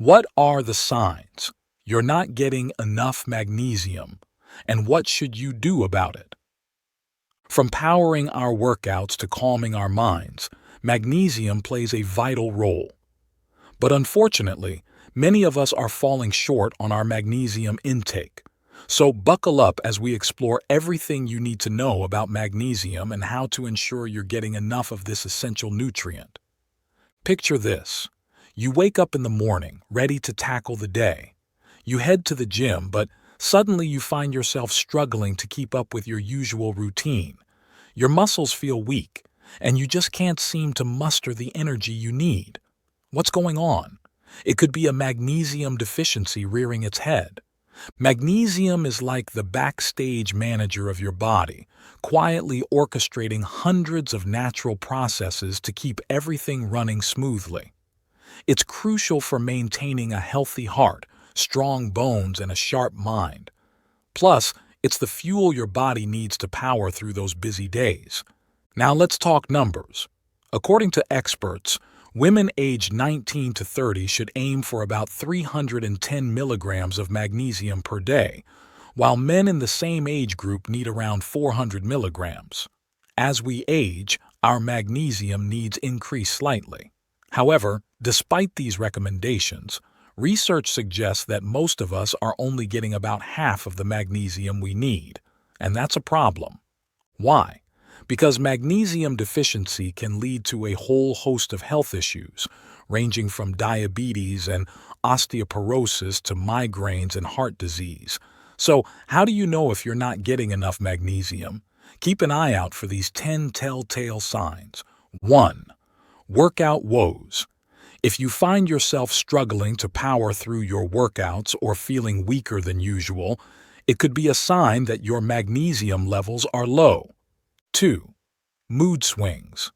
What are the signs you're not getting enough magnesium, and what should you do about it? From powering our workouts to calming our minds, magnesium plays a vital role. But unfortunately, many of us are falling short on our magnesium intake. So buckle up as we explore everything you need to know about magnesium and how to ensure you're getting enough of this essential nutrient. Picture this. You wake up in the morning, ready to tackle the day. You head to the gym, but suddenly you find yourself struggling to keep up with your usual routine. Your muscles feel weak, and you just can't seem to muster the energy you need. What's going on? It could be a magnesium deficiency rearing its head. Magnesium is like the backstage manager of your body, quietly orchestrating hundreds of natural processes to keep everything running smoothly. It's crucial for maintaining a healthy heart, strong bones, and a sharp mind. Plus, it's the fuel your body needs to power through those busy days. Now let's talk numbers. According to experts, women aged 19 to 30 should aim for about 310 milligrams of magnesium per day, while men in the same age group need around 400 milligrams. As we age, our magnesium needs increase slightly. However, despite these recommendations, research suggests that most of us are only getting about half of the magnesium we need, and that's a problem. Why? Because magnesium deficiency can lead to a whole host of health issues, ranging from diabetes and osteoporosis to migraines and heart disease. So, how do you know if you're not getting enough magnesium? Keep an eye out for these 10 telltale signs. 1. Workout woes. If you find yourself struggling to power through your workouts or feeling weaker than usual, it could be a sign that your magnesium levels are low. 2. Mood swings.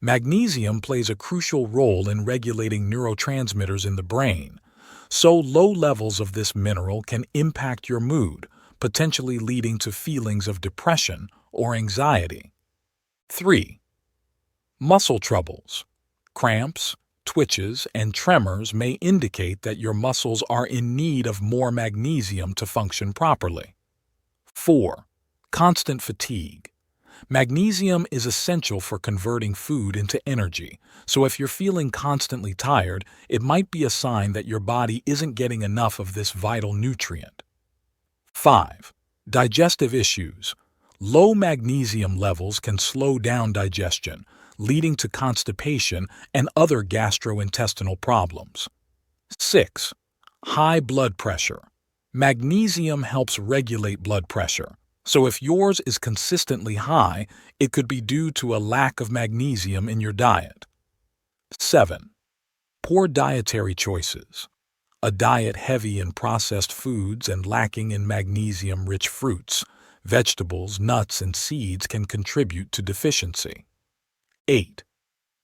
Magnesium plays a crucial role in regulating neurotransmitters in the brain, so low levels of this mineral can impact your mood, potentially leading to feelings of depression or anxiety. 3. Muscle troubles. Cramps, twitches, and tremors may indicate that your muscles are in need of more magnesium to function properly. 4. Constant fatigue. Magnesium is essential for converting food into energy, so if you're feeling constantly tired, it might be a sign that your body isn't getting enough of this vital nutrient. 5. Digestive issues. Low magnesium levels can slow down digestion, leading to constipation and other gastrointestinal problems. 6. High blood pressure. Magnesium helps regulate blood pressure, so if yours is consistently high, it could be due to a lack of magnesium in your diet. 7. Poor dietary choices. A diet heavy in processed foods and lacking in magnesium-rich fruits, vegetables, nuts, and seeds can contribute to deficiency. 8.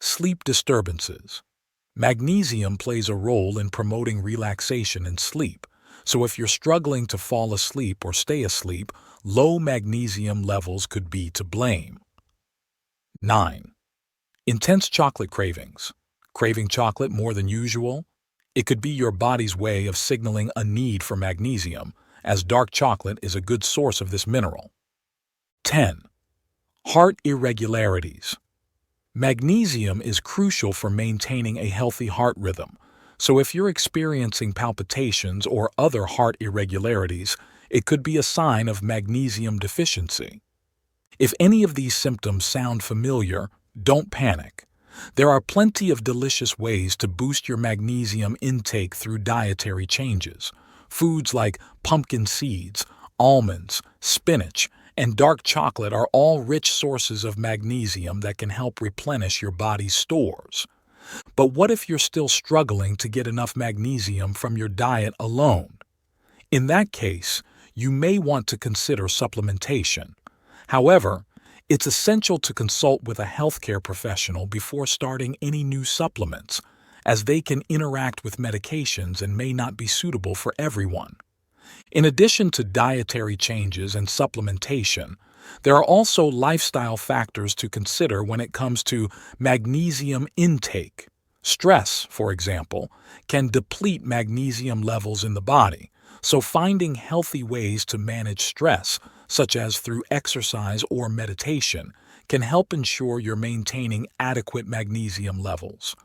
Sleep disturbances. Magnesium plays a role in promoting relaxation and sleep, so if you're struggling to fall asleep or stay asleep, low magnesium levels could be to blame. 9. Intense chocolate cravings. Craving chocolate more than usual? It could be your body's way of signaling a need for magnesium, as dark chocolate is a good source of this mineral. 10. Heart irregularities. Magnesium is crucial for maintaining a healthy heart rhythm, so if you're experiencing palpitations or other heart irregularities, it could be a sign of magnesium deficiency. If any of these symptoms sound familiar, don't panic. There are plenty of delicious ways to boost your magnesium intake through dietary changes. Foods like pumpkin seeds, almonds, spinach, and dark chocolate are all rich sources of magnesium that can help replenish your body's stores. But what if you're still struggling to get enough magnesium from your diet alone? In that case, you may want to consider supplementation. However, it's essential to consult with a healthcare professional before starting any new supplements, as they can interact with medications and may not be suitable for everyone. In addition to dietary changes and supplementation, there are also lifestyle factors to consider when it comes to magnesium intake. Stress, for example, can deplete magnesium levels in the body, so finding healthy ways to manage stress, such as through exercise or meditation, can help ensure you're maintaining adequate magnesium levels.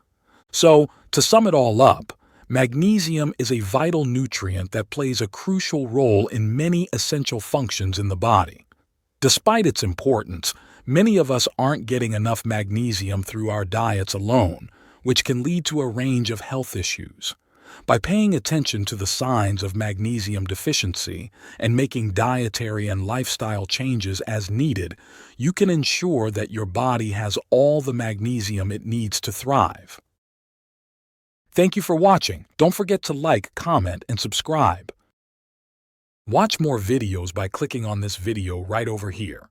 So, to sum it all up, magnesium is a vital nutrient that plays a crucial role in many essential functions in the body. Despite its importance, many of us aren't getting enough magnesium through our diets alone, which can lead to a range of health issues. By paying attention to the signs of magnesium deficiency and making dietary and lifestyle changes as needed, you can ensure that your body has all the magnesium it needs to thrive. Thank you for watching. Don't forget to like, comment, and subscribe. Watch more videos by clicking on this video right over here.